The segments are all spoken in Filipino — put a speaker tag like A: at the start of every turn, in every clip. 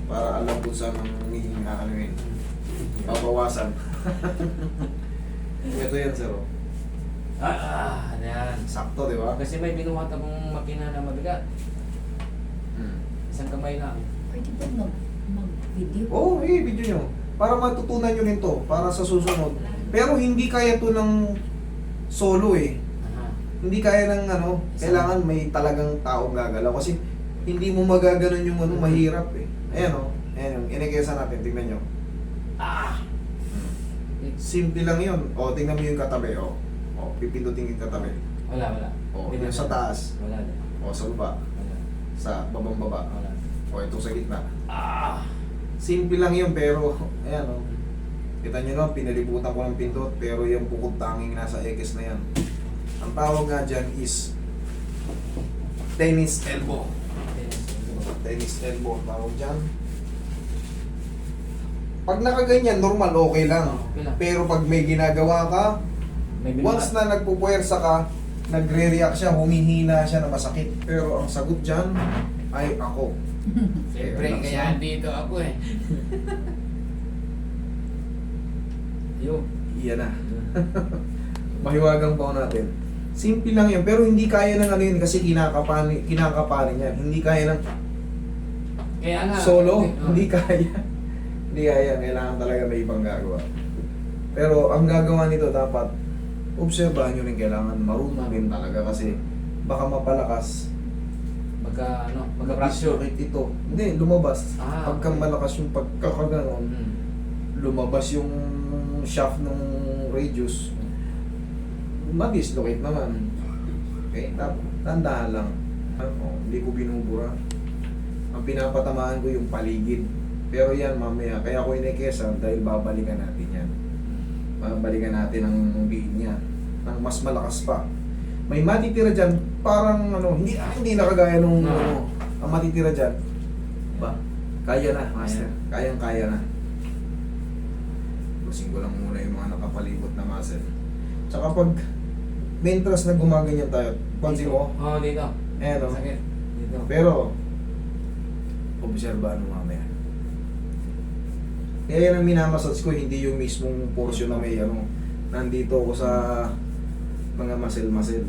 A: Para alam kung saan ang ano yun. Babawasan. Ito yan, sir. Oh.
B: Ano yan.
A: Sakto, di ba?
B: Kasi may binuhat akong makina na mabigat. Isang kamay lang.
C: Pwede ba mag-video?
A: Oo, video nyo. Para matutunan nyo rin to. Para sa susunod. Pero hindi kaya to ng solo eh.
B: Aha.
A: Hindi kaya ng ano, kailangan may talagang taong gagalaw. Kasi hindi mo magaganon yung ano, mahirap eh. Ayan o. Ayan yung inigesa natin. Tingnan nyo. Simple lang yun. O, tingnan mo yung katabi. O, pipindutin yung katabi.
B: Wala.
A: O,
B: Hindi
A: yung
B: na-
A: sa taas.
B: Wala na.
A: O, sa baba.
B: Wala.
A: Sa babang baba.
B: Wala.
A: O, ito sa gitna. Simple lang yun, pero, ayan o. Kita nyo no, pinalibutan ko ng pindot, pero yung bukod tanging nasa X na yan. Ang tawag nga dyan is tennis elbow. Tennis elbow ang tawag dyan. Pag nakaganyan, normal, okay lang.
B: Okay lang.
A: Pero pag may ginagawa ka,
B: May binuhat.
A: once na nagpupuwersa ka, nagre-react siya, humihina siya na masakit. Pero ang sagot dyan ay ako.
B: Siyempre,
A: Relax
B: kaya
A: lang.
B: dito ako eh. Yo.
A: Iyan na. Mahiwagang pa natin. Simple lang yun, pero hindi kaya ng ano yun kasi kinakapanin yan. Hindi kaya ng
B: Kaya nga.
A: solo,
B: Oh.
A: hindi kaya. Hindi kaya, kailangan talaga may ibang gagawa. Pero ang gagawa nito dapat, obserbahan nyo rin, kailangan marunong din talaga kasi baka mapalakas.
B: Magka-fracture.
A: Ito. Hindi, lumabas.
B: Ah,
A: Pagka
B: okay.
A: malakas yung pagkakaganon, lumabas yung shaft ng radius, ma-dislocate naman. Okay? Tandaan lang. Hindi ko binubura. Ang pinapatamaan ko yung paligid. Pero yan mamaya, kaya ako inikesa dahil babalikan natin yan. Babalikan natin ang biin niya. Ang mas malakas pa. May matitira dyan, parang ano, hindi nakagaya nung
B: No.
A: ano, ang matitira dyan. Ba? Kaya na, master. Kayang-kaya na. Lusing ko lang muna yung mga nakapalibot na muscle. Tsaka pag mentras na gumaganyan tayo, pansin mo,
B: Oo, dito.
A: ayan o.
B: Sakit. Dito.
A: Pero, obserbahan mo mamaya. Kaya yan ang minamassage ko, hindi yung mismong portion na may ano, nandito ako sa mga muscle-muscle.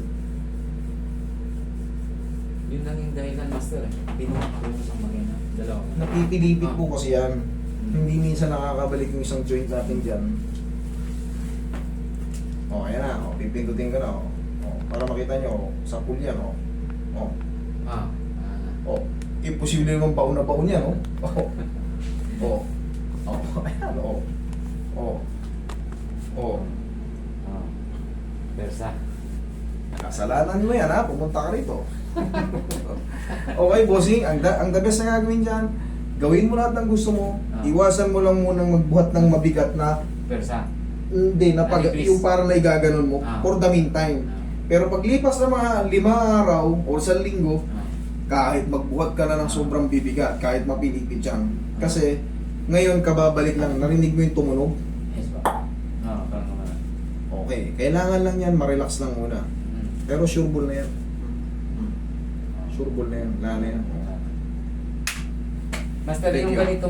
B: Yun lang yung dahilan, master eh. Binuhat ko yung isang makina. Dalawa.
A: Napipilipit po kasi yan. Hindi minsan nakakabalik yung isang joint natin dyan. O, ayan na. O, pipindutin ka na. O, para makita nyo, sa pool yan. O, o, o. Imposible naman baon na baon yan. O, o, o, ayan. O, o, o.
B: Versa.
A: Kasalanan mo yan ha, pumunta ka rito. Okay, bossing, ang the best na gagawin dyan, gawin mo lahat ng gusto mo, iwasan mo lang munang magbuhat ng mabigat na,
B: Versa.
A: hindi, na pag,
B: Release.
A: yung parang naigaganon mo,
B: Ah.
A: for the meantime. Pero paglipas ng mga 5 araw o sa linggo, kahit magbuhat ka na ng sobrang bibigat, kahit mapilipit yan. Kasi, ngayon kababalik lang, narinig mo yung tumunog.
B: Yes ba? Oo, parang naman.
A: Okay, kailangan lang yan, ma-relax lang muna. Pero sure ball na yan. Sure ball na yan, wala na yan.
B: Master,
A: Thank
B: yung
A: you.
B: ganito